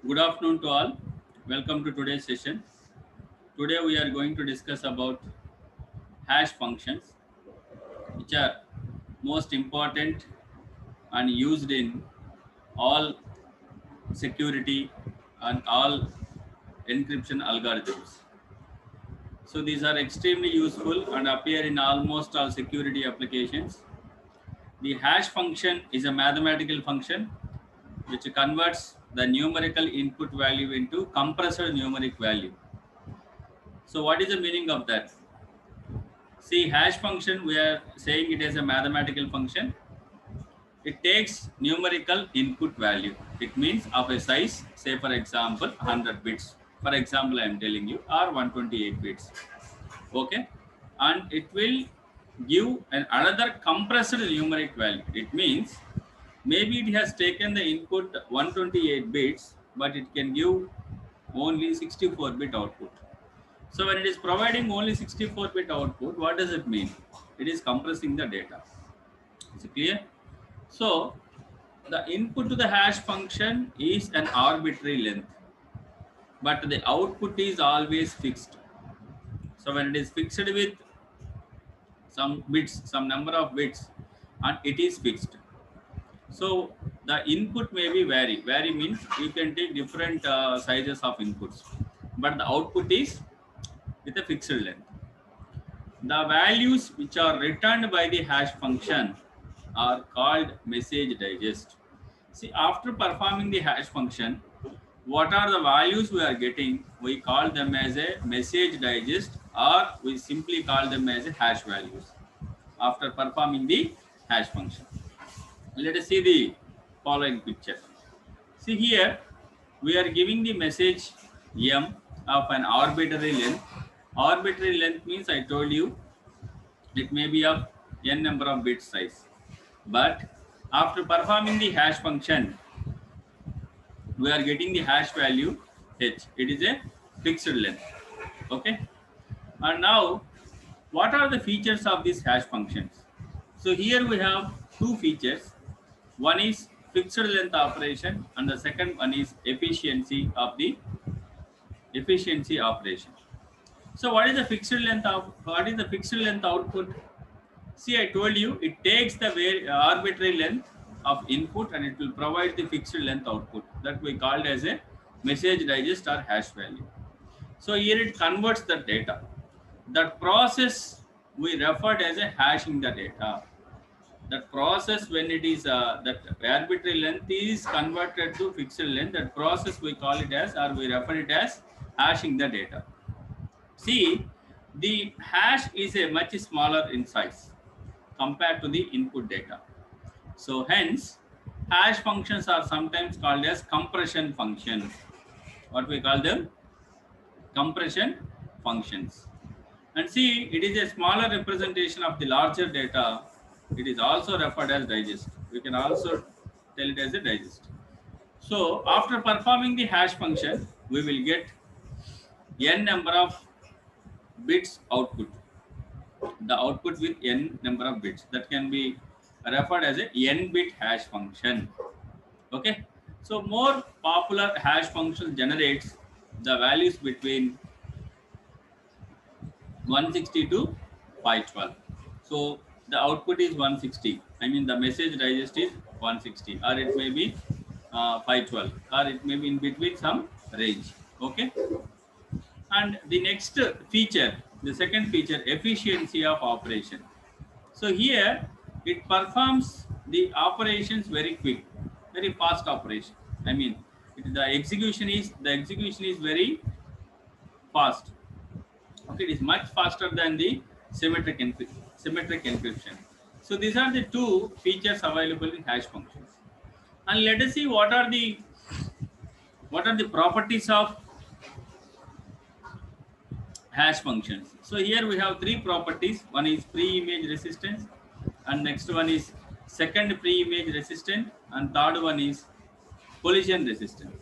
Good afternoon to all. Welcome to today's session. Today we are going to discuss about hash functions, which are most important and used in all security and all encryption algorithms. So these are extremely useful and appear in almost all security applications. The hash function is a mathematical function which converts the numerical input value into compressed numeric value. So what is the meaning of that? See, hash function, we are saying it as a mathematical function. It takes numerical input value. It means of a size, say for example, 100 bits. For example, I am telling you, or 128 bits. Okay. And it will give another compressed numeric value. It means maybe it has taken the input 128 bits, but it can give only 64-bit output. So when it is providing only 64-bit output, what does it mean? It is compressing the data. Is it clear? So the input to the hash function is an arbitrary length, but the output is always fixed. So when it is fixed with some bits, some number of bits, and it is fixed. So the input may be vary. Vary means you can take different sizes of inputs, but the output is with a fixed length. The values which are returned by the hash function are called message digest. See, after performing the hash function, what are the values we are getting? We call them as a message digest, or we simply call them as a hash values after performing the hash function. Let us see the following picture. See here, we are giving the message m of an arbitrary length. Arbitrary length means I told you it may be of n number of bit size. But after performing the hash function, we are getting the hash value h. It is a fixed length. Okay. And now, what are the features of these hash functions? So here we have two features. One is fixed length operation, and the second one is efficiency operation. So what is the fixed length of what is the fixed length output? See, I told you it takes the arbitrary length of input and it will provide the fixed length output that we called as a message digest or hash value. So here it converts the data. That process we referred as a hashing the data. That process when it is that arbitrary length is converted to fixed length, that process we call it as, or we refer it as hashing the data. See, the hash is a much smaller in size compared to the input data. So hence, hash functions are sometimes called as compression functions. What we call them? Compression functions. And see, it is a smaller representation of the larger data. It is also referred as digest. We can also tell it as a digest. So after performing the hash function, we will get n number of bits output. The output with n number of bits, that can be referred as a n bit hash function. Okay. So more popular hash function generates the values between 160 to 512. So the output is 160. I mean the message digest is 160, or it may be 512, or it may be in between some range. Okay. And the next feature, the second feature, efficiency of operation. So here it performs the operations very quick, very fast operation. I mean, the execution is very fast. Okay, it is much faster than the symmetric encryption. So these are the two features available in hash functions. And let us see what are the properties of hash functions. So here we have three properties. One is pre-image resistance, and next one is second pre-image resistant, and third one is collision resistance.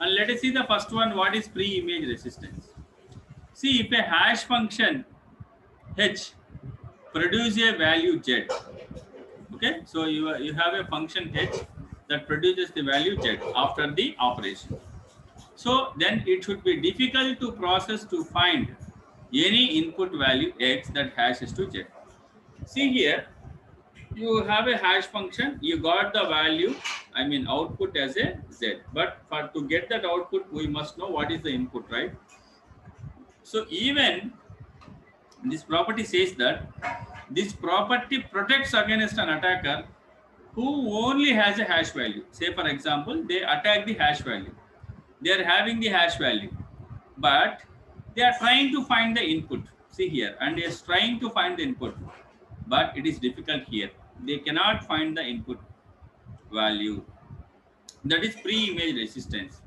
And let us see the first one. What is pre-image resistance? See, if a hash function h produce a value z, okay, so you have a function h that produces the value z after the operation. So then it should be difficult to process to find any input value x that hashes to z. See here, you have a hash function, you got the value, I mean output as a z, but for to get that output we must know what is the input, right? So even this property says that this property protects against an attacker who only has a hash value. Say for example, they attack the hash value, they are having the hash value, but they are trying to find the input. See here, and is trying to find the input, but it is difficult here, they cannot find the input value. That is pre-image resistance.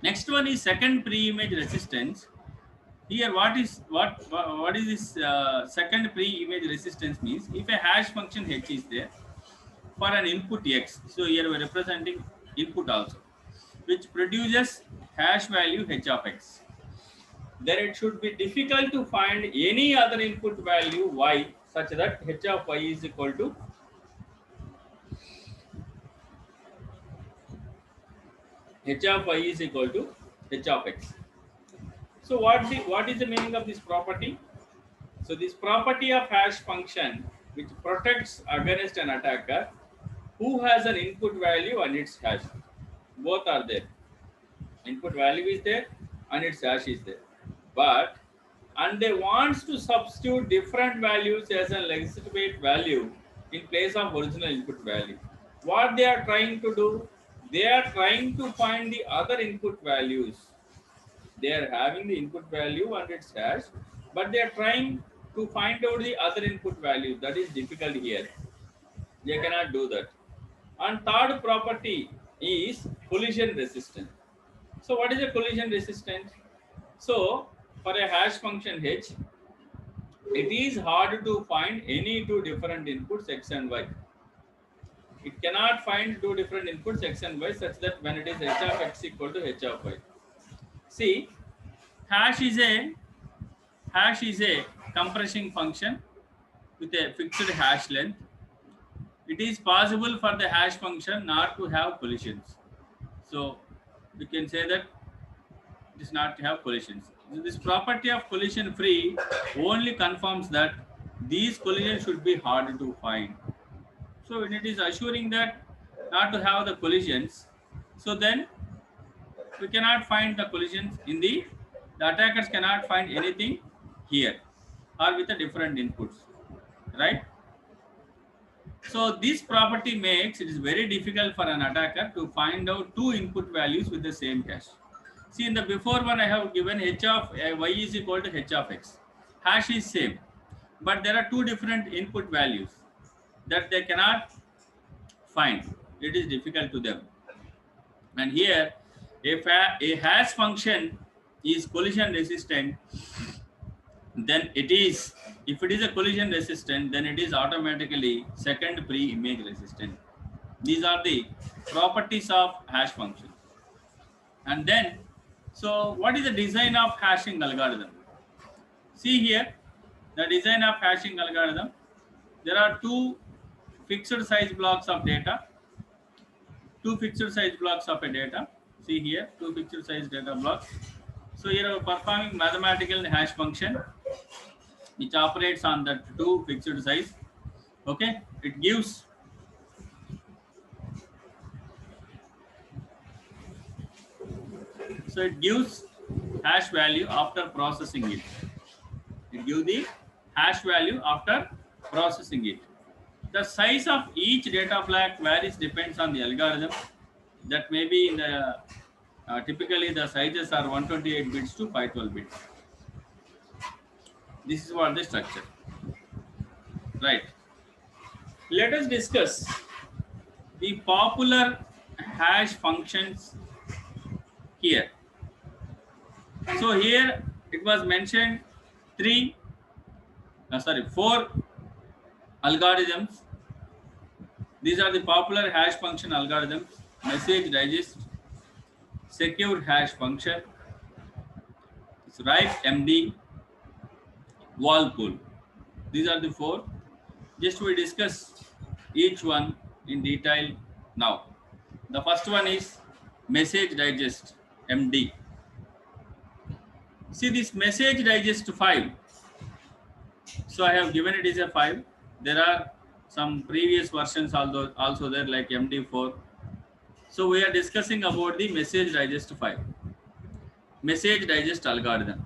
Next one is second pre-image resistance. Here what is this second pre-image resistance means? If a hash function h is there for an input x, so here we are representing input also, which produces hash value h of x, then it should be difficult to find any other input value y such that h of y is equal to h of y is equal to h of x. So what is the meaning of this property? So this property of hash function which protects against an attacker who has an input value and its hash. Both are there. Input value is there and its hash is there. But and they wants to substitute different values as a legitimate value in place of original input value. What they are trying to do? They are trying to find the other input values. They are having the input value and its hash, but they are trying to find out the other input value. That is difficult here. They cannot do that. And third property is collision resistance. So what is a collision resistance? So for a hash function h, it is hard to find any two different inputs x and y. It cannot find two different inputs x and y such that when it is h of x equal to h of y. See, hash is a compressing function with a fixed hash length. It is possible for the hash function not to have collisions. So we can say that it is not to have collisions. This property of collision free only confirms that these collisions should be hard to find. So when it is assuring that not to have the collisions, so then we cannot find the collisions in the attackers cannot find anything here or with the different inputs, right? So this property makes it is very difficult for an attacker to find out two input values with the same hash. See, in the before one I have given h of y is equal to h of x. Hash is same, but there are two different input values that they cannot find. It is difficult to them. And here, if a hash function is collision resistant, then it is, if it is a collision resistant, then it is automatically second pre-image resistant. These are the properties of hash function. And then, so what is the design of hashing algorithm? See here, the design of hashing algorithm. There are two fixed size blocks of data. Two fixed size blocks of a data. See here, two fixed size data blocks. So here we are performing mathematical hash function which operates on that two fixed size. Okay, it gives hash value after processing it. It gives the hash value after processing it. The size of each data block varies, depends on the algorithm. That may be in the typically the sizes are 128 bits to 512 bits. This is what the structure. Right. Let us discuss the popular hash functions here. So here it was mentioned four algorithms. These are the popular hash function algorithms: message digest, secure hash function, write MD, wall pool. These are the four. Just we discuss each one in detail now. The first one is message digest MD. See this message digest 5. So I have given it is a 5. There are some previous versions also there like MD4. So we are discussing about the message digest 5. Message digest algorithm.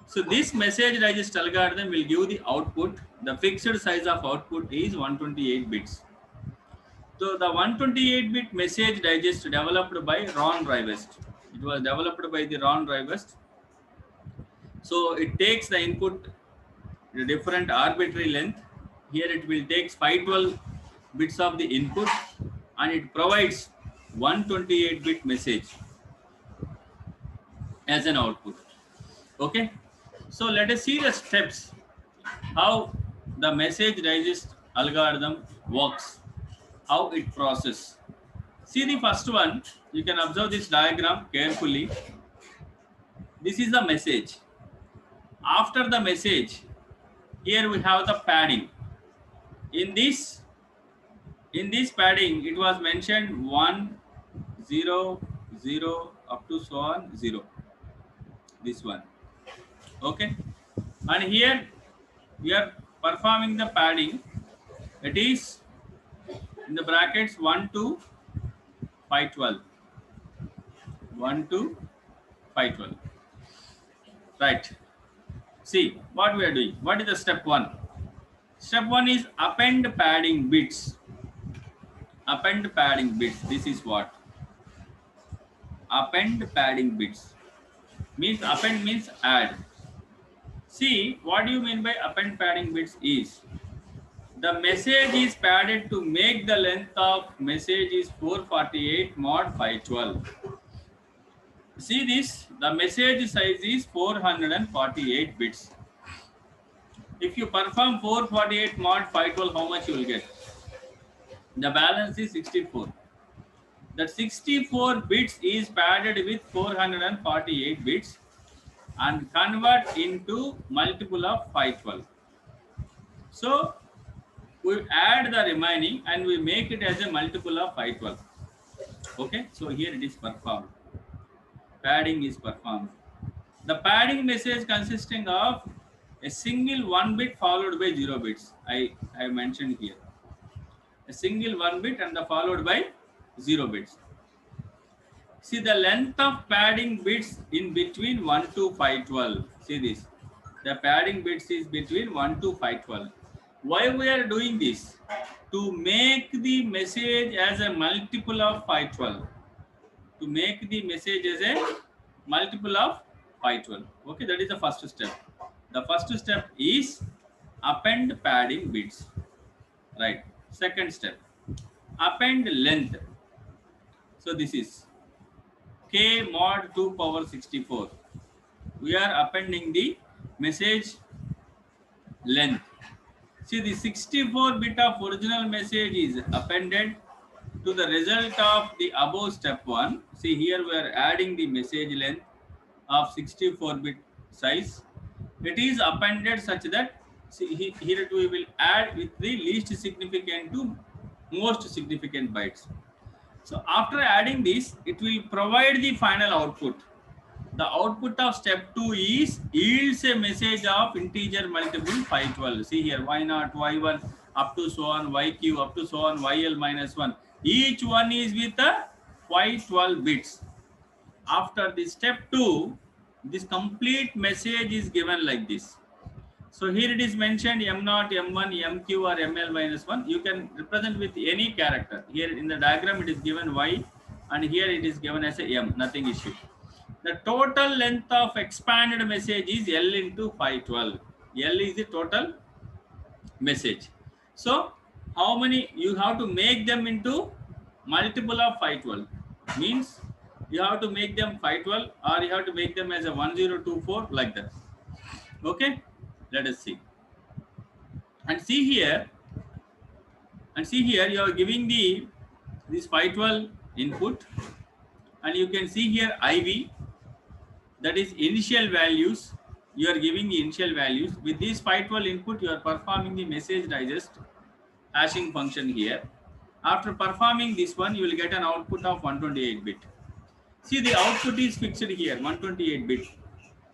So this message digest algorithm will give the output. The fixed size of output is 128 bits. So the 128-bit message digest developed by Ron Rivest. It was developed by the Ron Rivest. So it takes the input a different arbitrary length. Here it will take 512 bits of the input and it provides 128-bit message as an output. Okay. So let us see the steps how the message digest algorithm works, how it processes. See the first one, you can observe this diagram carefully. This is the message. After the message, here we have the padding. In this padding, it was mentioned 1, 0, 0 up to so on 0. This one. Okay. And here we are performing the padding. It is in the brackets 1 to 512. 1 to 512. Right. See what we are doing. What is the step 1? Step 1 is append padding bits. Append padding bits. This is what? Append padding bits. Means append means add. See what do you mean by append padding bits is the message is padded to make the length of message is 448 mod 512. See this, the message size is 448 bits. If you perform 448 mod 512, how much you will get? The balance is 64. That 64 bits is padded with 448 bits and convert into multiple of 512. So we add the remaining and we make it as a multiple of 512. Okay, so here it is performed. Padding is performed. The padding message consisting of a single 1 bit followed by 0 bits. I have mentioned here. A single 1 bit and the followed by 0 bits. See the length of padding bits in between 1 to 512. See this. The padding bits is between 1 to 512. Why we are doing this? To make the message as a multiple of 512. To make the message as a multiple of 512. Okay, that is the first step. The first step is append padding bits. Right. Second step, append length. So this is k mod 2 power 64. We are appending the message length. See the 64 bit of original message is appended to the result of the above step 1. See here we are adding the message length of 64 bit size. It is appended such that see here we will add with the least significant to most significant bytes. So after adding this, it will provide the final output. The output of step 2 is yields a message of integer multiple 512. See here y0, y1 up to so on, yq up to so on, yl minus 1. Each one is with a 512 bits. After the step 2, this complete message is given like this. So here it is mentioned M0, M1, MQ or ML minus 1. You can represent with any character. Here in the diagram it is given Y and here it is given as a M, nothing issue. The total length of expanded message is L into 512. L is the total message. So how many you have to make them into multiple of 512? Means you have to make them 512 or you have to make them as a 1024 like that. Okay. Let us see. And see here you are giving this 512 input and you can see here IV, that is initial values. You are giving the initial values. With this 512 input you are performing the message digest hashing function here. After performing this one you will get an output of 128 bit. See, the output is fixed here, 128 bit.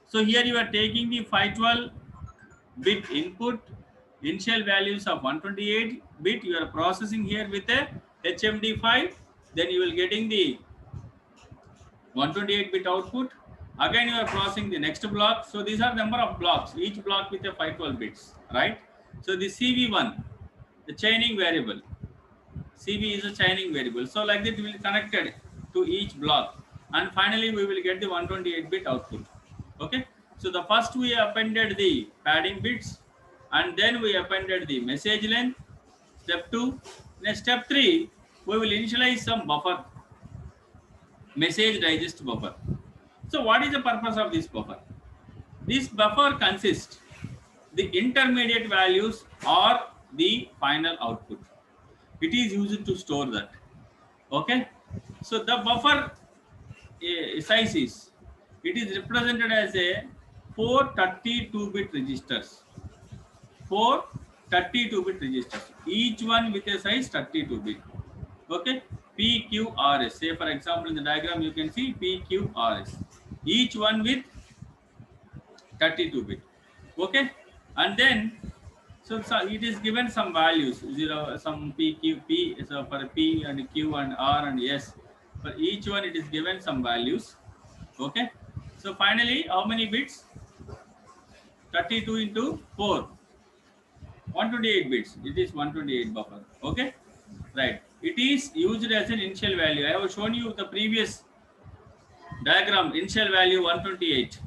So here you are taking the 512 bit input, initial values of 128 bit. You are processing here with a HMD5. Then you will getting the 128 bit output. Again, you are processing the next block. So these are number of blocks, each block with a 512 bits, right? So the CV1, the chaining variable. CV is a chaining variable. So like that, we will connected to each block, and finally we will get the 128 bit output. Okay. So the first we appended the padding bits, and then we appended the message length. Step 2. In step 3, we will initialize some buffer, message digest buffer. So what is the purpose of this buffer? This buffer consists the intermediate values or the final output. It is used to store that. Okay. So the buffer size is, it is represented as a 432-bit registers. 432-bit registers, each one with a size 32-bit. Okay. PQRS. Say for example, in the diagram you can see PQRS. Each one with 32-bit. Okay. And then so it is given some values, zero, some P. So for P and Q and R and S, for each one it is given some values. Okay. So finally, how many bits? 32 into 4, 128 bits. It is 128 buffer. Okay. Right. It is used as an initial value. I have shown you the previous diagram, initial value 128,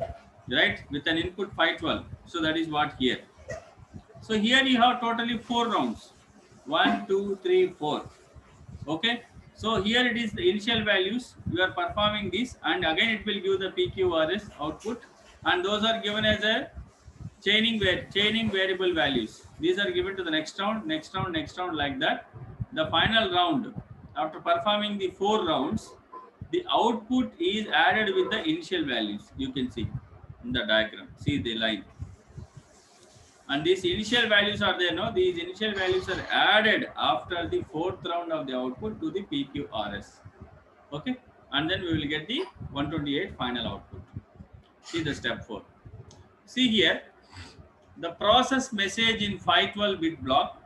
right, with an input 512. So that is what here. So here you have totally 4 rounds. 1, 2, 3, 4. Okay. So here it is the initial values. You are performing this, and again it will give the PQRS output, and those are given as a chaining variable values. These are given to the next round, next round, next round, like that. The final round, after performing the 4 rounds, the output is added with the initial values. You can see in the diagram. See the line. And these initial values are there, no? These initial values are added after the 4th round of the output to the PQRS. Okay. And then we will get the 128 final output. See the step 4. See here, the process message in 512-bit block.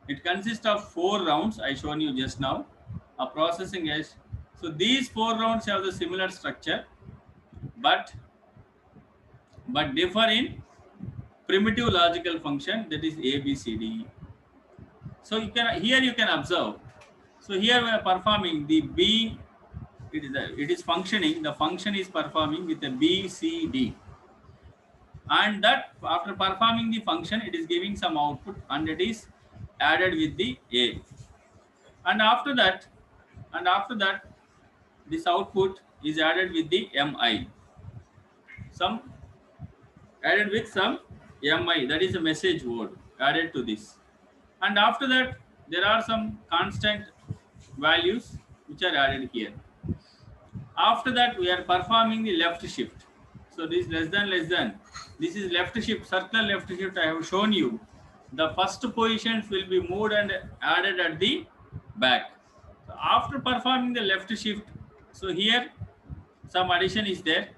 It consists of 4 rounds. I shown you just now. A processing edge. So these 4 rounds have the similar structure, but differ in primitive logical function, that is A, B, C, D, E. So you can observe. So here we are performing the B. It is functioning. The function is performing with a B, C, D, and that after performing the function, it is giving some output, and it is added with the A. And after that, this output is added with the MI. Some added with some MI, that is a message word added to this. And after that, there are some constant values which are added here. After that, we are performing the left shift. So this less than, this is left shift, circular left shift. I have shown you. The first positions will be moved and added at the back. So after performing the left shift, so here some addition is there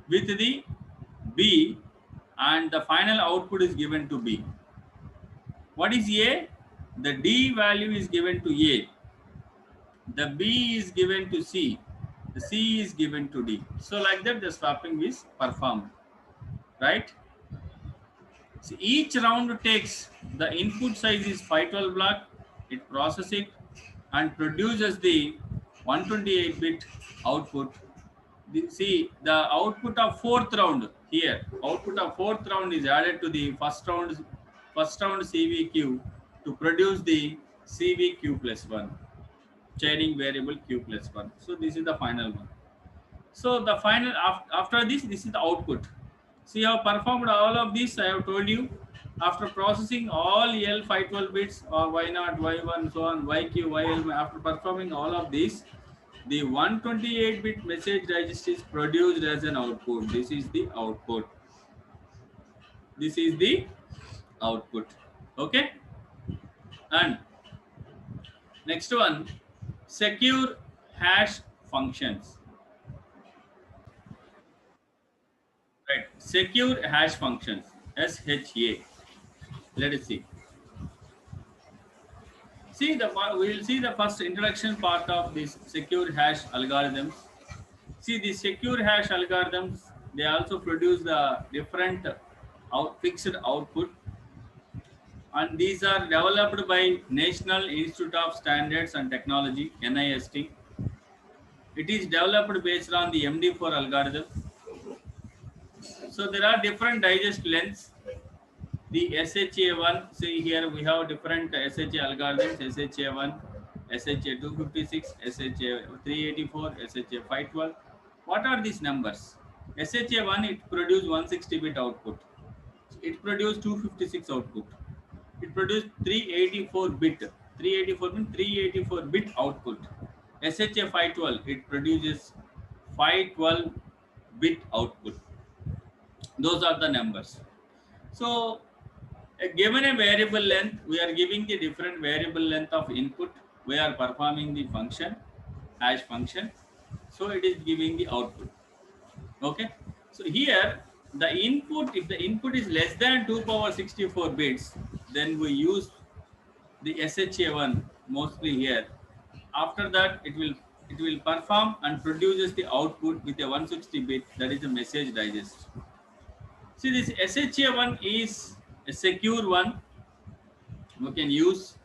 with the B, and the final output is given to B. What is A? The D value is given to A. The B is given to C. The C is given to D. So like that, the swapping is performed, right? So each round takes, the input size is 512 block. It processes it and produces the 128-bit output. See the output of 4th round here. Output of 4th round is added to the first round CVQ to produce the CVQ plus 1, chaining variable Q plus 1. So this is the final one. So the final, after this is the output. See, I have performed all of this. I have told you, after processing all L512 bits or Y0, Y1, so on, YQ, YL, after performing all of these, the 128-bit message digest is produced as an output. This is the output. This is the output. Okay. And next one, secure hash functions. Right. Secure hash functions, SHA. Let us see. We will see the first introduction part of this secure hash algorithms. See, the secure hash algorithms, they also produce the different fixed output, and these are developed by National Institute of Standards and Technology, NIST. It is developed based on the MD4 algorithm. So there are different digest lengths. The SHA1, see here we have different SHA algorithms, SHA1, SHA256, SHA384, SHA512. What are these numbers? SHA1, it produced 160-bit output. It produced 256 output. It produced 384 bit. 384 means 384 bit output. SHA 512, it produces 512 bit output. Those are the numbers. So given a variable length, we are giving the different variable length of input. We are performing the function, hash function. So it is giving the output. Okay. So here the input, if the input is less than 2 power 64 bits, then we use the SHA1 mostly here. After that, it will perform and produces the output with a 160 bit, that is a message digest. See, this SHA1 is a secure one. We can use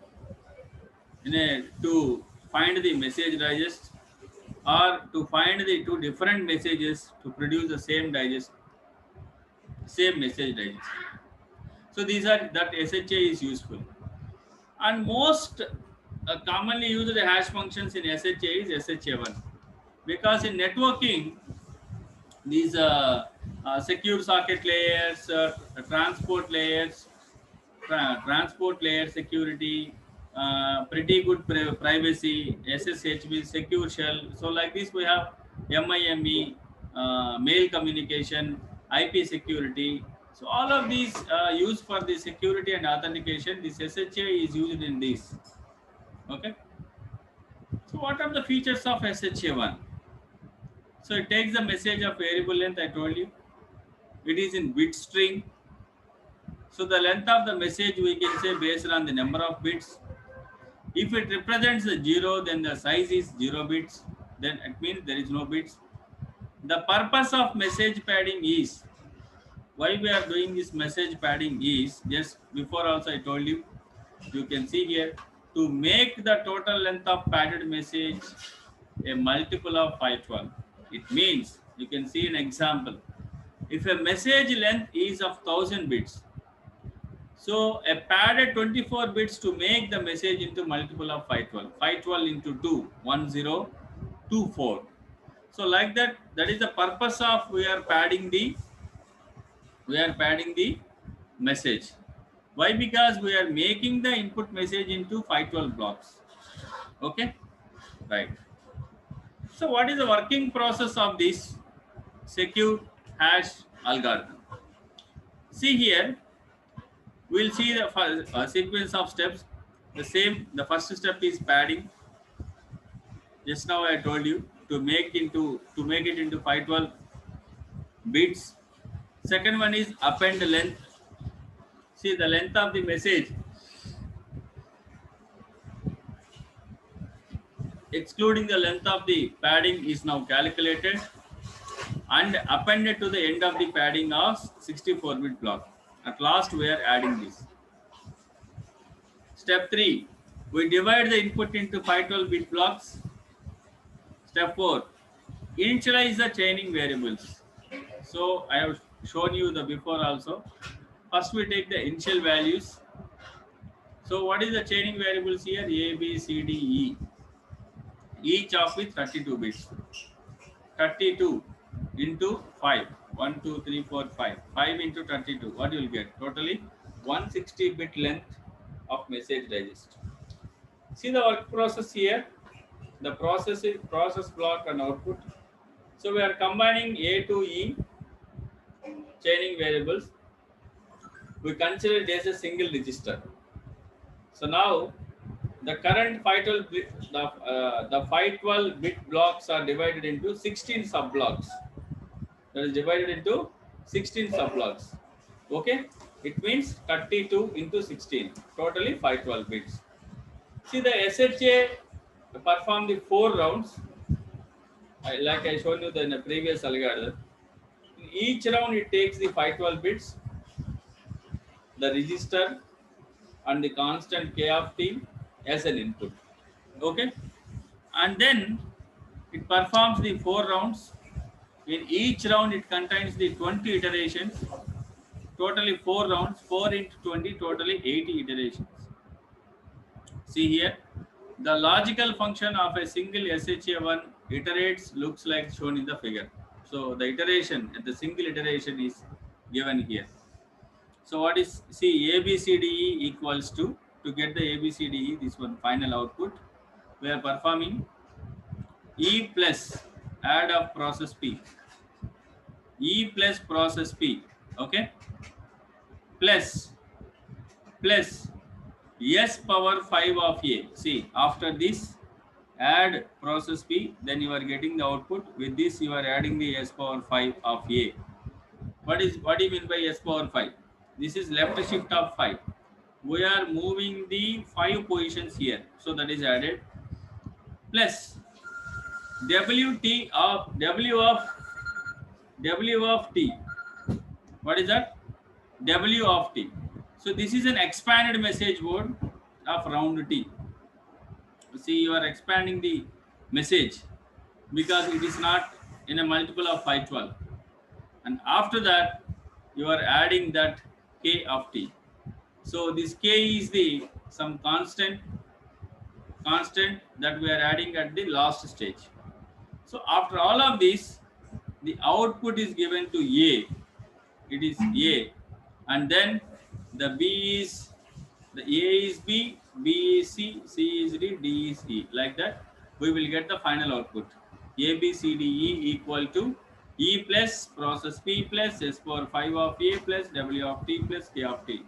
to find the message digest, or to find the two different messages to produce the same digest, same message digest. So these are that SHA is useful, and most commonly used hash functions in SHA is SHA1, because in networking these secure socket layers, transport layers, transport layer security, pretty good privacy, SSHB, secure shell. So like this we have MIME, mail communication, IP security. So all of these used for the security and authentication. This SHA is used in this. Okay. So what are the features of SHA1? So it takes the message of variable length, I told you. It is in bit string. So the length of the message we can say based on the number of bits. If it represents a 0, then the size is 0 bits. Then it means there is no bits. The purpose of message padding is, why we are doing this message padding is, just before also I told you, you can see here, to make the total length of padded message a multiple of 512. It means, you can see an example. If a message length is of 1000 bits, so a padded 24 bits to make the message into multiple of 512. 512 into 2, 1024. So like that, that is the purpose of we are padding the message. Why? Because we are making the input message into 512 blocks. Okay, right. So what is the working process of this secure hash algorithm? See here, we'll see the sequence of steps. The first step is padding. Just now I told you to make it into 512 bits. Second one is append length. See the length of the message, excluding the length of the padding, is now calculated and appended to the end of the padding of 64-bit block. At last we are adding this. Step 3, we divide the input into 512-bit blocks. Step 4, initialize the chaining variables. So I have shown you the before also. First we take the initial values. So what is the chaining variables here? A, B, C, D, E. Each of with 32 bits. 32 into 5. 1, 2, 3, 4, 5. 5 into 32. What you will get? Totally 160-bit length of message digest. See the work process here. The process is process block and output. So we are combining A to E chaining variables. We consider it as a single register. So now the current 512 bit, the 512 bit blocks are divided into 16 sub blocks. That is divided into 16 subblocks. Okay, it means 32 into 16, totally 512 bits. See, the SHA perform the 4 rounds, like I showed you in the previous algorithm. In each round, it takes the 512 bits, the register, and the constant k of t as an input. Okay, and then it performs the 4 rounds. In each round, it contains the 20 iterations, totally 4 rounds, 4 into 20, totally 80 iterations. See here, the logical function of a single SHA1 iterates looks like shown in the figure. So the iteration, the single iteration is given here. So what is, see, ABCDE equals to get the ABCDE, this one final output, we are performing E plus add of process P, E plus process P, okay, plus S power 5 of A. See, after this add process P, then you are getting the output. With this you are adding the S power 5 of A. What do you mean by S power 5? This is left shift of 5. We are moving the 5 positions here, so that is added, plus W of T. What is that? W of T. So this is an expanded message word of round T. See, you are expanding the message because it is not in a multiple of 512. And after that, you are adding that k of t. So this k is the some constant that we are adding at the last stage. So after all of this, the output is given to A. It is A, and then the B is, the A is B, B is C, C is D, D is E. Like that, we will get the final output. A, B, C, D, E equal to E plus process P plus S power 5 of A plus W of T plus K of T.